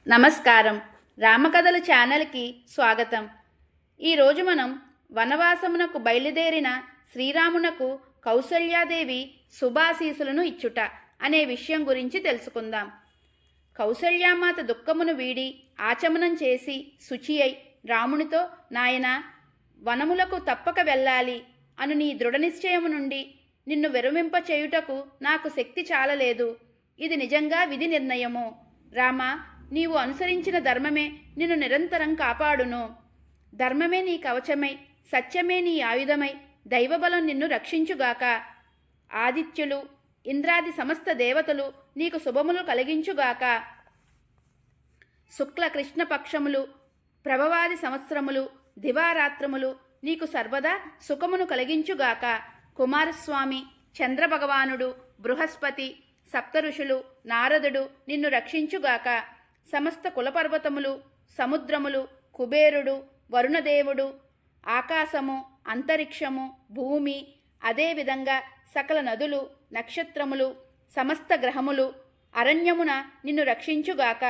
నమస్కారం. రామకథలు ఛానల్కి స్వాగతం. ఈరోజు మనం వనవాసమునకు బయలుదేరిన శ్రీరామునకు కౌసల్యాదేవి శుభాశీసులను ఇచ్చుట అనే విషయం గురించి తెలుసుకుందాం. కౌసల్యామాత దుఃఖమును వీడి ఆచమనం చేసి శుచి అయి రామునితో, నాయనా, వనములకు తప్పక వెళ్ళాలి అను నీ దృఢనిశ్చయము నుండి నిన్ను విరమింప చేయుటకు నాకు శక్తి చాలలేదు. ఇది నిజంగా విధి నిర్ణయము. రామా, నీవు అనుసరించిన ధర్మమే నిన్ను నిరంతరం కాపాడును. ధర్మమే నీ కవచమై, సత్యమే నీ ఆయుధమై, దైవబలం నిన్ను రక్షించుగాక. ఆదిత్యులు, ఇంద్రాది సమస్త దేవతలు నీకు శుభములు కలిగించుగాక. శుక్ల కృష్ణ పక్షములు, ప్రభవాది సంవత్సరములు, దివారాత్రములు నీకు సర్వదా సుఖమును కలిగించుగాక. కుమారస్వామి, చంద్రభగవానుడు, బృహస్పతి, సప్తఋషులు, నారదుడు నిన్ను రక్షించుగాక. సమస్త కులపర్వతములు, సముద్రములు, కుబేరుడు, వరుణదేవుడు, ఆకాశము, అంతరిక్షము, భూమి, అదేవిధంగా సకల నదులు, నక్షత్రములు, సమస్త గ్రహములు, అరణ్యమున నిన్ను రక్షించుగాక.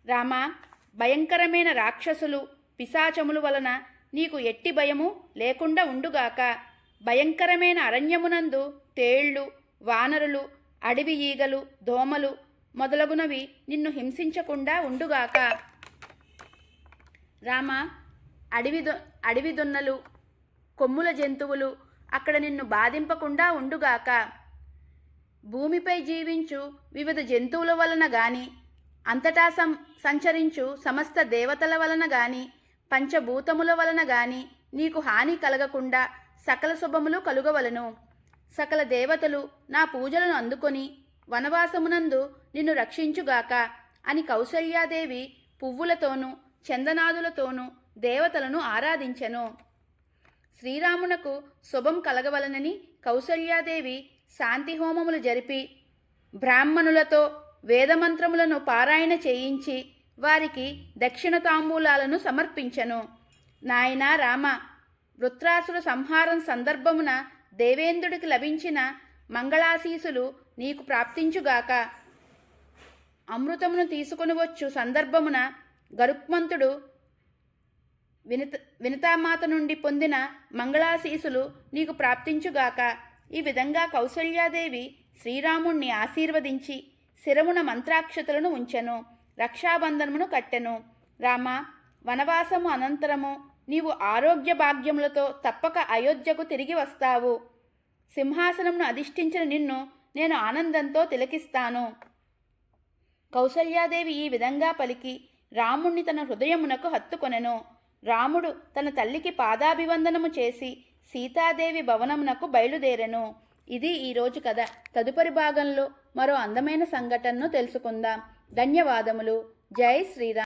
రామా, భయంకరమైన రాక్షసులు, పిశాచములు వలన నీకు ఎట్టి భయము లేకుండా ఉండుగాక. భయంకరమైన అరణ్యమునందు తేళ్లు, వానరులు, అడవి ఈగలు, దోమలు మొదలగునవి నిన్ను హింసించకుండా ఉండుగాక. రామ, అడవి దున్నలు, కొమ్ముల జంతువులు అక్కడ నిన్ను బాధింపకుండా ఉండుగాక. భూమిపై జీవించు వివిధ జంతువుల వలన గాని, అంతటా సంచరించు సమస్త దేవతల వలన గాని, పంచభూతముల వలన గాని నీకు హాని కలగకుండా సకల శుభములు కలుగవలను. సకల దేవతలు నా పూజలను అందుకొని వనవాసమునందు నిన్ను రక్షించుగాక అని కౌసల్యాదేవి పువ్వులతోనూ చందనాదులతోనూ దేవతలను ఆరాధించెను. శ్రీరామునకు శుభం కలగవలనని కౌసల్యాదేవి శాంతి హోమములు జరిపి బ్రాహ్మణులతో వేదమంత్రములను పారాయణ చేయించి వారికి దక్షిణ తాంబూలాలను సమర్పించెను. నాయనా రామ, వృత్రాసుర సంహారం సందర్భమున దేవేంద్రుడికి లభించిన మంగళాశీసులు నీకు ప్రాప్తించుగాక. అమృతమును తీసుకుని వచ్చు సందర్భమున గరుక్మంతుడు వినతామాత నుండి పొందిన మంగళాశీసులు నీకు ప్రాప్తించుగాక. ఈ విధంగా కౌసల్యాదేవి శ్రీరాముణ్ణి ఆశీర్వదించి శిరమున మంత్రాక్షతలను ఉంచెను. రక్షాబంధనమును కట్టెను. రామ, వనవాసము అనంతరము నీవు ఆరోగ్య భాగ్యములతో తప్పక అయోధ్యకు తిరిగి వస్తావు. సింహాసనమును అధిష్ఠించిన నిన్ను నేను ఆనందంతో తిలకిస్తాను. కౌసల్యాదేవి ఈ విధంగా పలికి రాముణ్ణి తన హృదయమునకు హత్తుకొనెను. రాముడు తన తల్లికి పాదాభివందనము చేసి సీతాదేవి భవనమునకు బయలుదేరెను. ఇది ఈరోజు కథ. తదుపరి భాగంలో మరో అందమైన సంఘటనను తెలుసుకుందాం. ధన్యవాదములు. జై శ్రీరామ్.